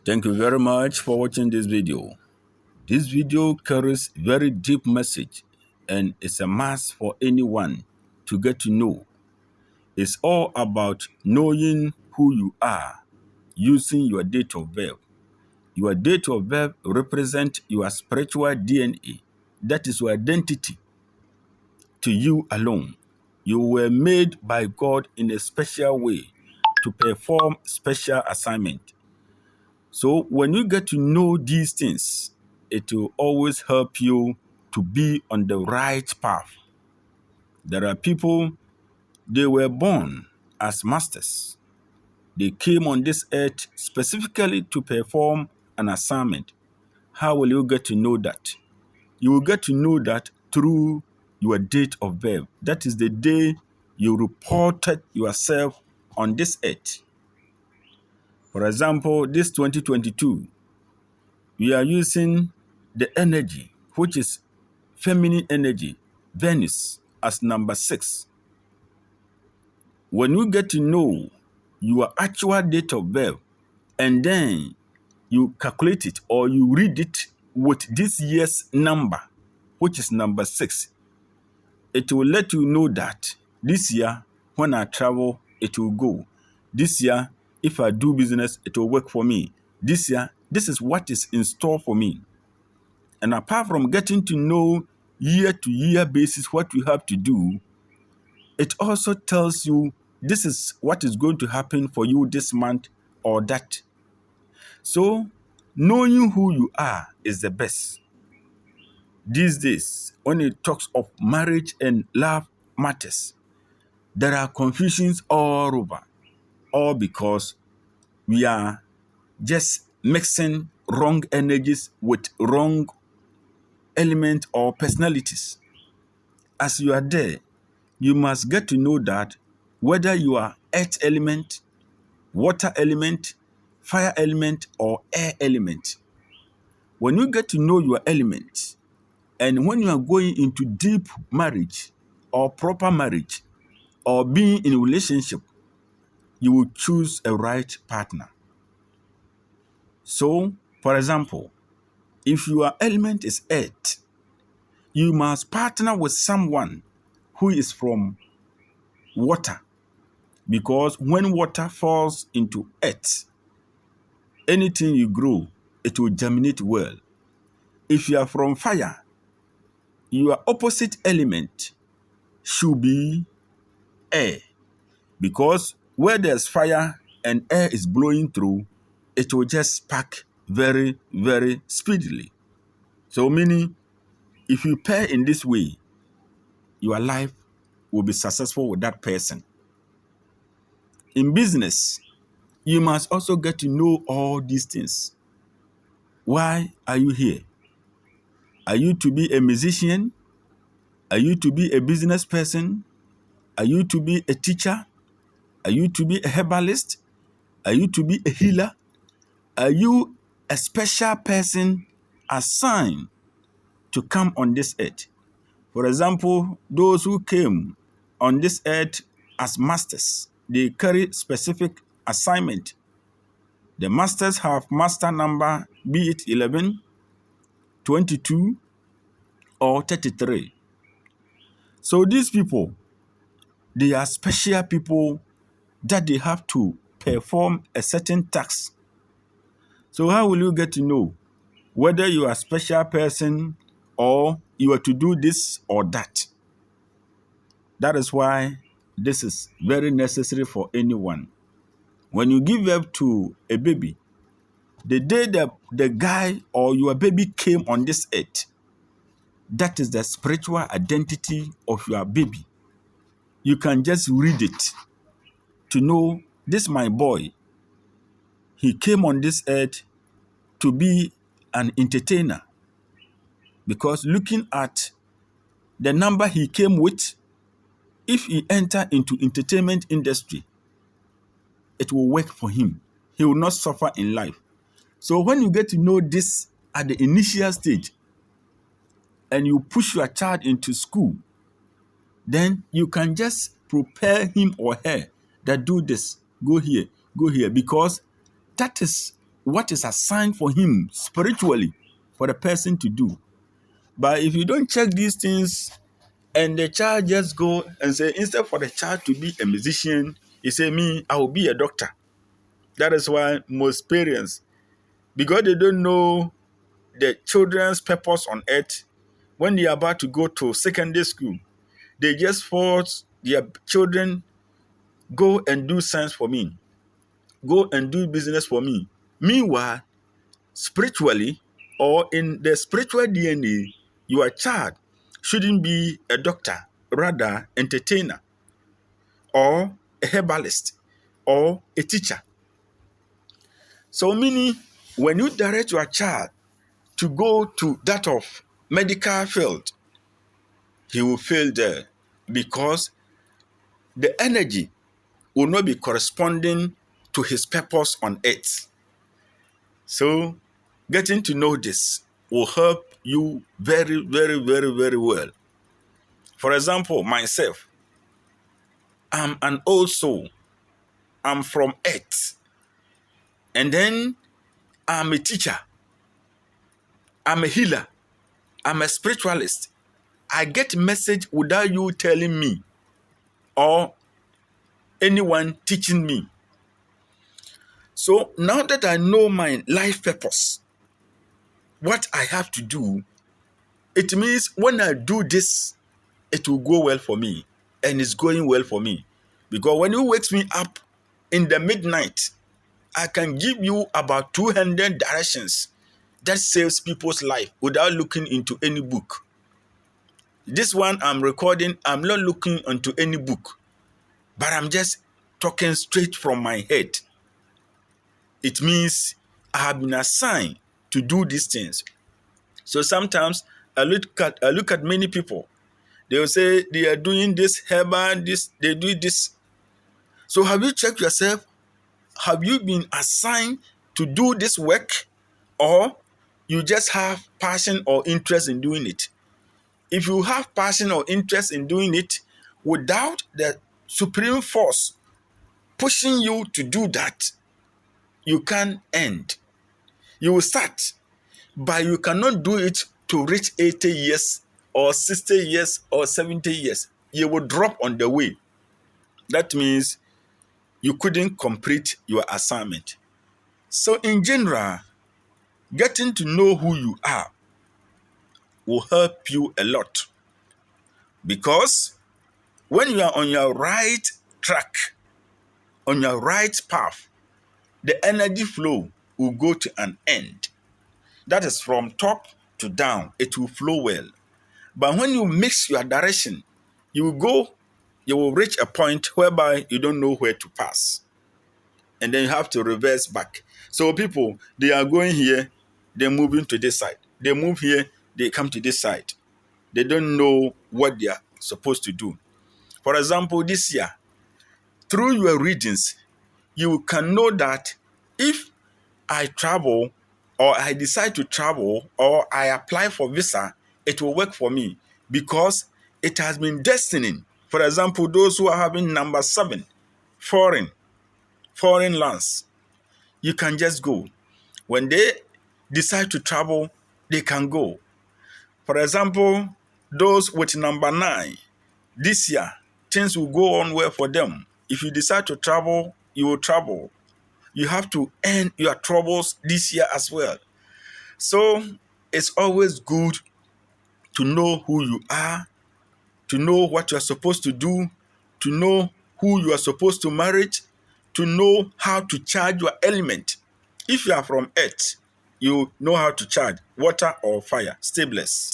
Thank you very much for watching this video. This video carries very deep message and it's a must for anyone to get to know. It's all about knowing who you are using your date of birth. Your date of birth represents your spiritual DNA. That is your identity to you alone. You were made by God in a special way to perform special assignment. So when you get to know these things, it will always help you to be on the right path. There are people, they were born as masters. They came on this earth specifically to perform an assignment. How will you get to know that? You will get to know that through your date of birth. That is the day you reported yourself on this earth. For example, this 2022, we are using the energy, which is feminine energy, Venus, as number 6. When you get to know your actual date of birth, and then you calculate it or you read it with this year's number, which is number 6, it will let you know that this year, when I travel, it will go. This year, if I do business, it will work for me. This year, this is what is in store for me. And apart from getting to know year-to-year basis what you have to do, it also tells you this is what is going to happen for you this month or that. So, knowing who you are is the best. These days, when it talks of marriage and love matters, there are confusions all over, all because we are just mixing wrong energies with wrong elements or personalities. As you are there, you must get to know that whether you are earth element, water element, fire element, or air element. When you get to know your element, and when you are going into deep marriage or proper marriage or being in a relationship, you will choose a right partner. So, for example, if your element is earth, you must partner with someone who is from water. Because when water falls into earth, anything you grow, it will germinate well. If you are from fire, your opposite element should be air. Because where there's fire and air is blowing through, it will just spark very, very speedily. So meaning, if you pair in this way, your life will be successful with that person. In business, you must also get to know all these things. Why are you here? Are you to be a musician? Are you to be a business person? Are you to be a teacher? Are you to be a herbalist? Are you to be a healer? Are you a special person assigned to come on this earth? For example, those who came on this earth as masters, they carry specific assignment. The masters have master number, be it 11, 22, or 33. So these people, they are special people that they have to perform a certain task. So how will you get to know whether you are a special person or you are to do this or that? That is why this is very necessary for anyone. When you give birth to a baby, the day that the guy or your baby came on this earth, that is the spiritual identity of your baby. You can just read it to know this my boy. He came on this earth to be an entertainer. Because looking at the number he came with, if he enter into entertainment industry, it will work for him. He will not suffer in life. So when you get to know this at the initial stage, and you push your child into school, then you can just prepare him or her that do this, go here, because that is what is assigned for him spiritually for the person to do. But if you don't check these things and the child just go and say, instead for the child to be a musician, he say, me, I will be a doctor. That is why most parents, because they don't know the children's purpose on earth, when they are about to go to secondary school, they just force their children, go and do science for me, go and do business for me. Meanwhile, spiritually or in the spiritual DNA, your child shouldn't be a doctor, rather entertainer or a herbalist or a teacher. So meaning when you direct your child to go to that of medical field, he will fail there because the energy will not be corresponding to his purpose on earth. So getting to know this will help you very, very, very, very well. For example, myself, I'm an old soul. I'm from earth. And then I'm a teacher. I'm a healer. I'm a spiritualist. I get message without you telling me or anyone teaching me. So now that I know my life purpose, what I have to do, it means when I do this, it will go well for me. And it's going well for me. Because when you wake me up in the midnight, I can give you about 200 directions that saves people's life without looking into any book. This one I'm recording, I'm not looking into any book, but I'm just talking straight from my head. It means I have been assigned to do these things. So sometimes I look at many people. They will say they are doing this herbal, this, they do this. So have you checked yourself? Have you been assigned to do this work, or you just have passion or interest in doing it? If you have passion or interest in doing it without the supreme force pushing you to do that, you can end. You will start, but you cannot do it to reach 80 years or 60 years or 70 years. You will drop on the way. That means you couldn't complete your assignment. So in general, getting to know who you are will help you a lot, because when you are on your right track, on your right path, the energy flow will go to an end. That is from top to down. It will flow well. But when you mix your direction, you will reach a point whereby you don't know where to pass. And then you have to reverse back. So people, they are going here, they're moving to this side. They move here, they come to this side. They don't know what they are supposed to do. For example, this year, through your readings, you can know that if I travel or I decide to travel or I apply for visa, it will work for me because it has been destined. For example, those who are having number 7, foreign lands, you can just go. When they decide to travel, they can go. For example, those with number 9, this year, things will go on well for them. If you decide to travel, you will travel. You have to end your troubles this year as well. So it's always good to know who you are, to know what you are supposed to do, to know who you are supposed to marry, to know how to charge your element. If you are from earth, you know how to charge water or fire. Stay blessed.